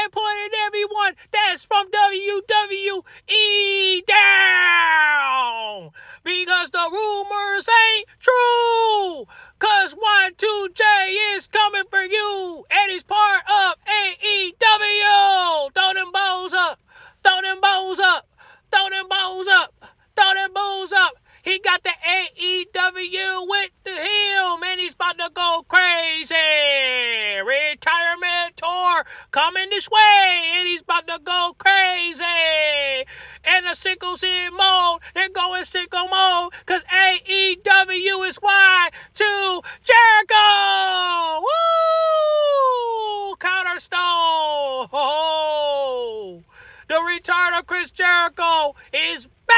and putting everyone that's from WWE down. Because the rumors ain't true. Cause 1-2J is coming for you. And he's part of AEW. Throw them bows up. Throw them bows up. Throw them bows up. Throw them bows up. He got the AEW with him, and he's about to go crazy. Retirement tour coming this way, and he's about to go crazy. And the sickles in mode, they're going sicko mode, because AEW is Y2 Jericho. Woo! Counterstone. Oh, the return of Chris Jericho is back.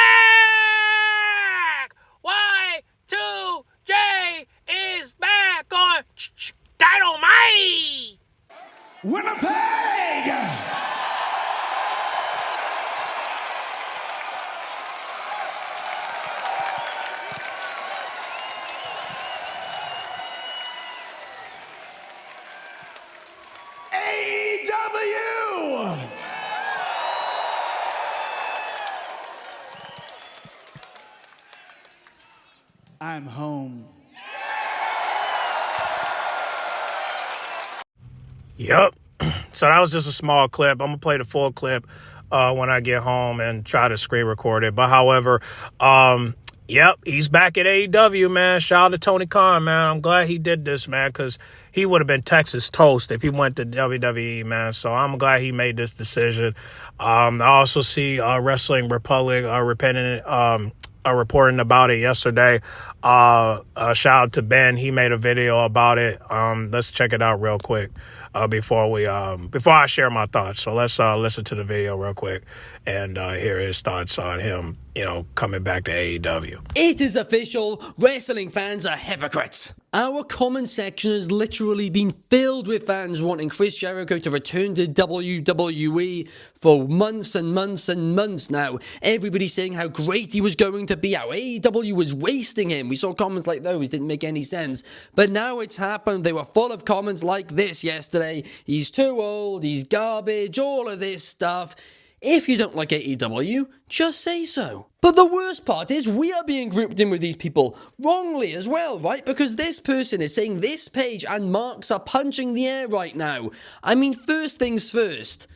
Y2J is back on Dynamite. Winnipeg! AEW! I'm home. Yep. So that was just a small clip. I'm going to play the full clip when I get home and try to screen record it. But however, yep, he's back at AEW, man. Shout out to Tony Khan, man. I'm glad he did this, man, because he would have been Texas toast if he went to WWE, man. So I'm glad he made this decision. I also see Wrestling Republic reporting about it yesterday. Shout out to Ben. He made a video about it. Let's check it out real quick before I share my thoughts. So let's listen to the video real quick and hear his thoughts on him, coming back to AEW. It is official. Wrestling fans are hypocrites. Our comment section has literally been filled with fans wanting Chris Jericho to return to WWE for months and months and months now. Everybody saying how great he was going to be, how AEW was wasting him. We saw comments like those, didn't make any sense. But now it's happened. They were full of comments like this yesterday. He's too old, he's garbage, all of this stuff. If you don't like AEW, just say so. But the worst part is we are being grouped in with these people wrongly as well, right? Because this person is saying this page and Marks are punching the air right now. I mean, first things first.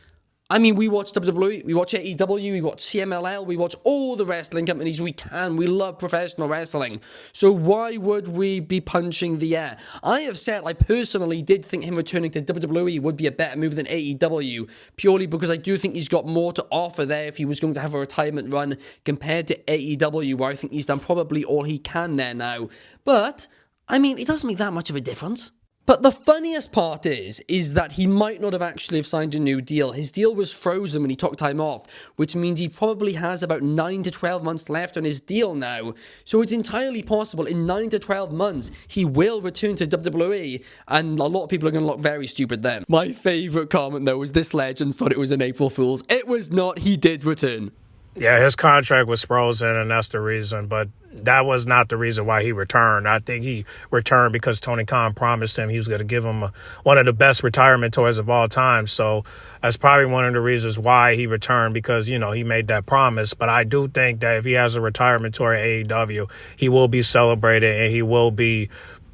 I mean, we watch WWE, we watch AEW, we watch CMLL, we watch all the wrestling companies we can. We love professional wrestling. So why would we be punching the air? I have said I personally did think him returning to WWE would be a better move than AEW, purely because I do think he's got more to offer there if he was going to have a retirement run compared to AEW, where I think he's done probably all he can there now. But, I mean, it doesn't make that much of a difference. But the funniest part is that he might not have actually have signed a new deal. His deal was frozen when he took time off, which means he probably has about 9 to 12 months left on his deal now. So it's entirely possible in 9 to 12 months he will return to WWE, and a lot of people are going to look very stupid then. My favourite comment though was this legend thought it was an April Fool's. It was not, he did return. Yeah, his contract was frozen, and that's the reason. But that was not the reason why he returned. I think he returned because Tony Khan promised him he was going to give him one of the best retirement tours of all time. So that's probably one of the reasons why he returned, because, he made that promise. But I do think that if he has a retirement tour at AEW, he will be celebrated and he will be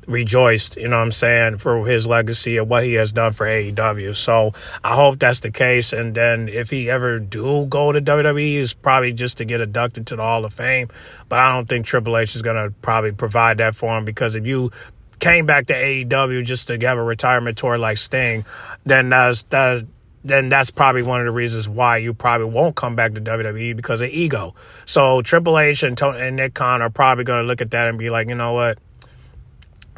rejoiced, for his legacy and what he has done for AEW. So I hope that's the case. And then if he ever do go to WWE, it's probably just to get inducted to the Hall of Fame. But I don't think Triple H is going to probably provide that for him, because if you came back to AEW just to have a retirement tour like Sting, then that's probably one of the reasons why you probably won't come back to WWE, because of ego. So Triple H and Nick Khan are probably going to look at that and be like, you know what?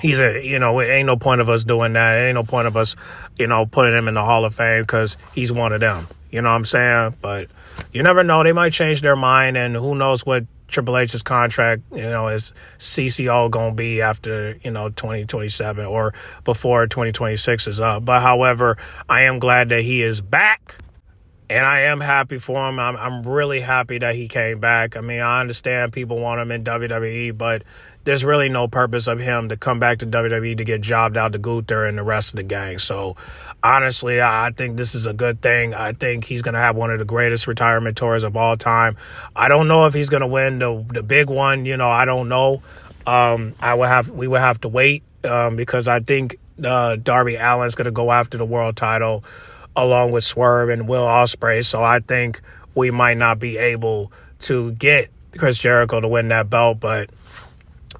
It ain't no point of us doing that. It ain't no point of us, putting him in the Hall of Fame, because he's one of them. You know what I'm saying? But you never know. They might change their mind, and who knows what Triple H's contract, is CCO going to be after, 2027 or before 2026 is up. But however, I am glad that he is back. And I am happy for him. I'm really happy that he came back. I mean, I understand people want him in WWE, but there's really no purpose of him to come back to WWE to get jobbed out to Gunther and the rest of the gang. So honestly, I think this is a good thing. I think he's going to have one of the greatest retirement tours of all time. I don't know if he's going to win the big one. I don't know. We would have to wait because I think Darby Allin's going to go after the world title along with Swerve and Will Ospreay. So I think we might not be able to get Chris Jericho to win that belt, but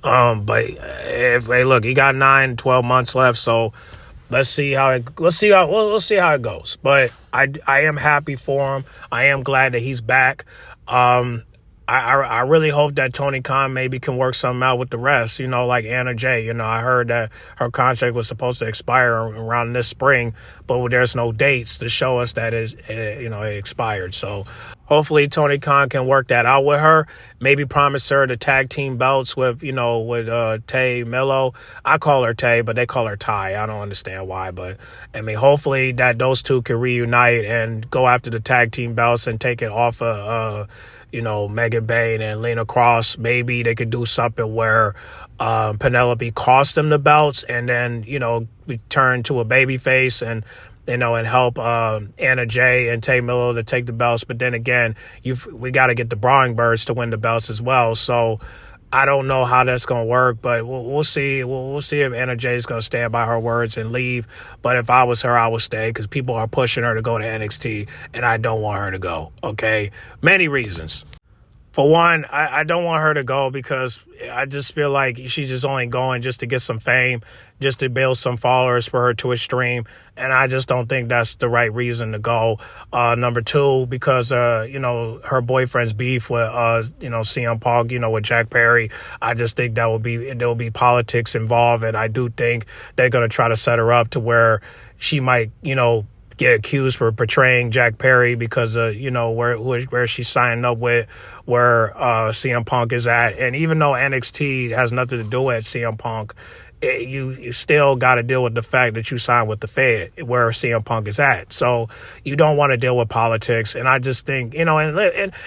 look, he got 9-12 months left, so we'll see how it goes. But I am happy for him. I am glad that he's back. I really hope that Tony Khan maybe can work something out with the rest, like Anna Jay. I heard that her contract was supposed to expire around this spring, but there's no dates to show us that it expired. So hopefully Tony Khan can work that out with her. Maybe promise her the tag team belts with Tay Milo. I call her Tay, but they call her Ty. I don't understand why, but I mean, hopefully that those two can reunite and go after the tag team belts and take it off of Megan Bayne and Lena Cross. Maybe they could do something where Penelope cost them the belts and then, return to a baby face and help Anna Jay and Tay Miller to take the belts. But then again, we got to get the Brawling Birds to win the belts as well. So I don't know how that's going to work, but we'll see. We'll see if Anna Jay is going to stand by her words and leave. But if I was her, I would stay because people are pushing her to go to NXT, and I don't want her to go, okay? Many reasons. For one, I don't want her to go because I just feel like she's just only going just to get some fame, just to build some followers for her Twitch stream. And I just don't think that's the right reason to go. Number two, because, her boyfriend's beef with, CM Punk, with Jack Perry. I just think there will be politics involved. And I do think they're going to try to set her up to where she might, get accused for portraying Jack Perry because of, where she's signing up with, where CM Punk is at. And even though NXT has nothing to do with CM Punk, you still got to deal with the fact that you signed with the Fed, where CM Punk is at. So you don't want to deal with politics. And I just think, and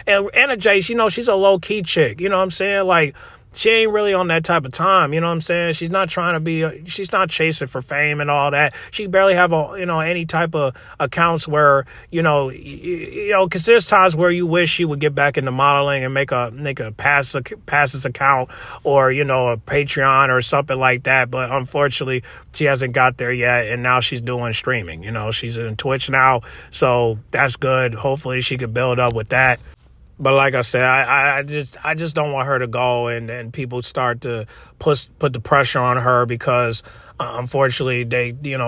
Anna Jay, she's a low-key chick. You know what I'm saying? Like, she ain't really on that type of time, you know what I'm saying? She's not trying to be, she's not chasing for fame and all that. She barely have any type of accounts where, because there's times where you wish she would get back into modeling and make a passes account or, a Patreon or something like that. But unfortunately, she hasn't got there yet. And now she's doing streaming, she's in Twitch now. So that's good. Hopefully she could build up with that. But like I said, I just don't want her to go and people start to put the pressure on her because unfortunately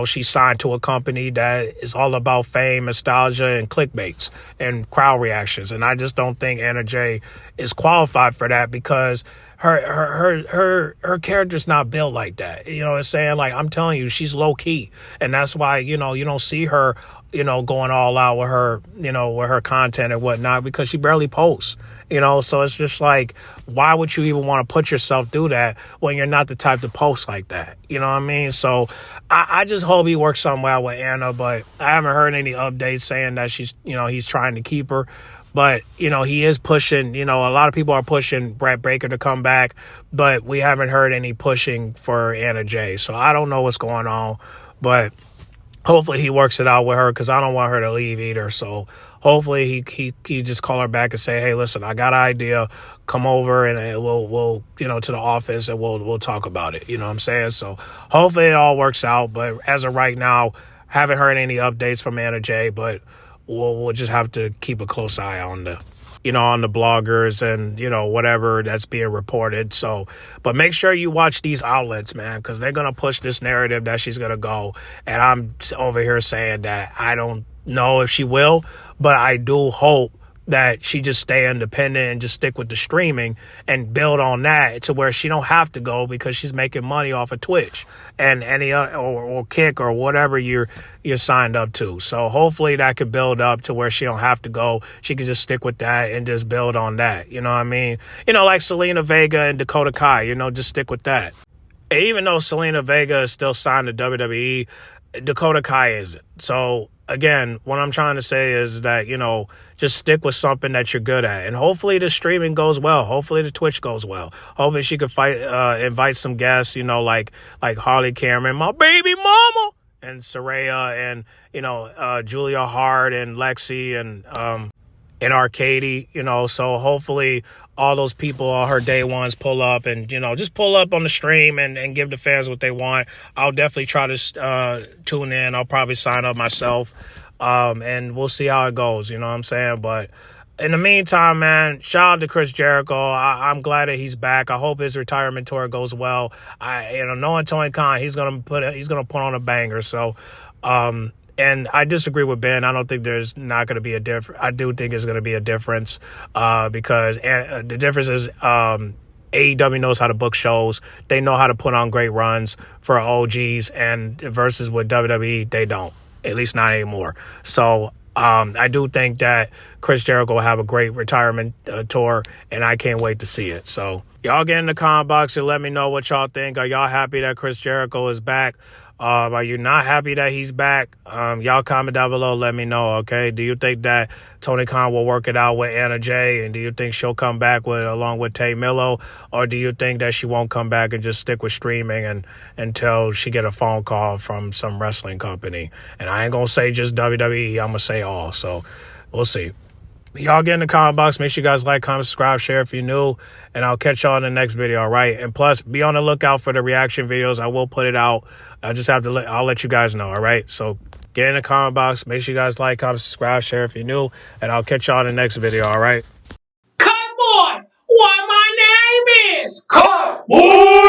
she signed to a company that is all about fame, nostalgia, and clickbaits and crowd reactions. And I just don't think Anna Jay is qualified for that because her character's not built like that. You know what I'm saying? Like, I'm telling you, she's low key. And that's why, you don't see her, going all out with her, with her content and whatnot because she barely posts, so it's just like, why would you even want to put yourself through that when you're not the type to post like that? You know what I mean? So I just hope he works something out with Anna, but I haven't heard any updates saying that she's, he's trying to keep her. But, he is pushing, a lot of people are pushing Brett Baker to come back, but we haven't heard any pushing for Anna Jay. So I don't know what's going on, but hopefully he works it out with her because I don't want her to leave either. So hopefully he just call her back and say, hey, listen, I got an idea. Come over and we'll to the office and we'll talk about it. You know what I'm saying? So hopefully it all works out. But as of right now, haven't heard any updates from Anna Jay, but we'll just have to keep a close eye on the bloggers and, whatever that's being reported. So, but make sure you watch these outlets, man, because they're going to push this narrative that she's going to go. And I'm over here saying that I don't know if she will, but I do hope that she just stay independent and just stick with the streaming and build on that to where she don't have to go because she's making money off of Twitch and any other or Kick or whatever you're signed up to. So hopefully that could build up to where she don't have to go. She can just stick with that and just build on that. You know what I mean? Like Selena Vega and Dakota Kai, just stick with that. And even though Selena Vega is still signed to WWE, Dakota Kai isn't. So again, what I'm trying to say is that, just stick with something that you're good at. And hopefully the streaming goes well. Hopefully the Twitch goes well. Hopefully she could invite some guests, like Harley Cameron, my baby mama, and Saraya, and, Julia Hart and Lexi, and Arcady, so hopefully all those people, all her day ones, pull up and, just pull up on the stream and give the fans what they want. I'll definitely try to tune in. I'll probably sign up myself, and we'll see how it goes, you know what I'm saying? But in the meantime, man, shout out to Chris Jericho. I'm glad that he's back. I hope his retirement tour goes well. Knowing Tony Khan, he's gonna put on a banger. So, and I disagree with Ben. I don't think there's not going to be a difference. I do think there's going to be a difference, because the difference is AEW knows how to book shows. They know how to put on great runs for OGs, and versus with WWE, they don't. At least not anymore. So I do think that Chris Jericho will have a great retirement tour, and I can't wait to see it. So y'all get in the comment box and let me know what y'all think. Are y'all happy that Chris Jericho is back? Are you not happy that he's back? Y'all comment down below. Let me know, okay? Do you think that Tony Khan will work it out with Anna Jay? And do you think she'll come back along with Tay Milo? Or do you think that she won't come back and just stick with streaming until she get a phone call from some wrestling company? And I ain't going to say just WWE. I'm going to say all. So we'll see. Y'all get in the comment box. Make sure you guys like, comment, subscribe, share if you're new. And I'll catch y'all in the next video, all right? And plus, be on the lookout for the reaction videos. I will put it out. I just have to I'll let you guys know, all right? So get in the comment box. Make sure you guys like, comment, subscribe, share if you're new. And I'll catch y'all in the next video, all right? Cut boy, what my name is? Cut boy.